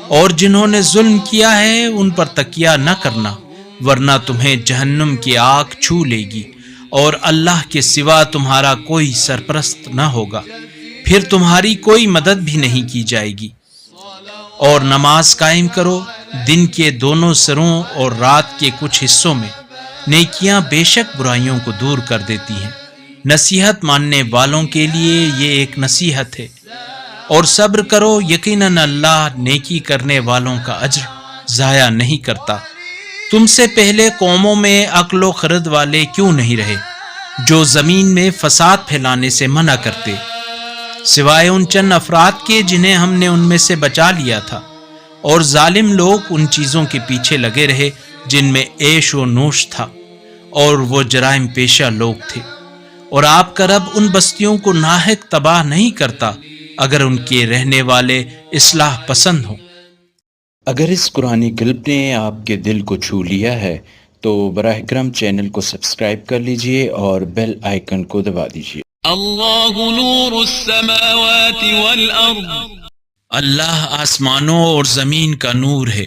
اور جنہوں نے ظلم کیا ہے ان پر تکیہ نہ کرنا، ورنہ تمہیں جہنم کی آگ چھو لے گی، اور اللہ کے سوا تمہارا کوئی سرپرست نہ ہوگا، پھر تمہاری کوئی مدد بھی نہیں کی جائے گی۔ اور نماز قائم کرو، دن کے دونوں سروں اور رات کے کچھ حصوں میں، نیکیاں بے شک برائیوں کو دور کر دیتی ہیں۔ نصیحت ماننے والوں کے لیے یہ ایک نصیحت ہے، اور صبر کرو، یقیناً اللہ نیکی کرنے والوں کا اجر ضائع نہیں کرتا۔ تم سے پہلے قوموں میں عقل و خرد والے کیوں نہیں رہے جو زمین میں فساد پھیلانے سے منع کرتے، سوائے ان چند افراد کے جنہیں ہم نے ان میں سے بچا لیا تھا، اور ظالم لوگ ان چیزوں کے پیچھے لگے رہے جن میں عیش و نوش تھا، اور وہ جرائم پیشہ لوگ تھے۔ اور آپ کا رب ان بستیوں کو ناحق تباہ نہیں کرتا اگر ان کے رہنے والے اصلاح پسند ہوں۔ اگر اس قرآنی کلپ نے آپ کے دل کو چھو لیا ہے تو براہ کرم چینل کو سبسکرائب کر لیجئے اور بیل آئیکن کو دبا دیجئے۔ اللہ نور السماوات والارض، اللہ آسمانوں اور زمین کا نور ہے۔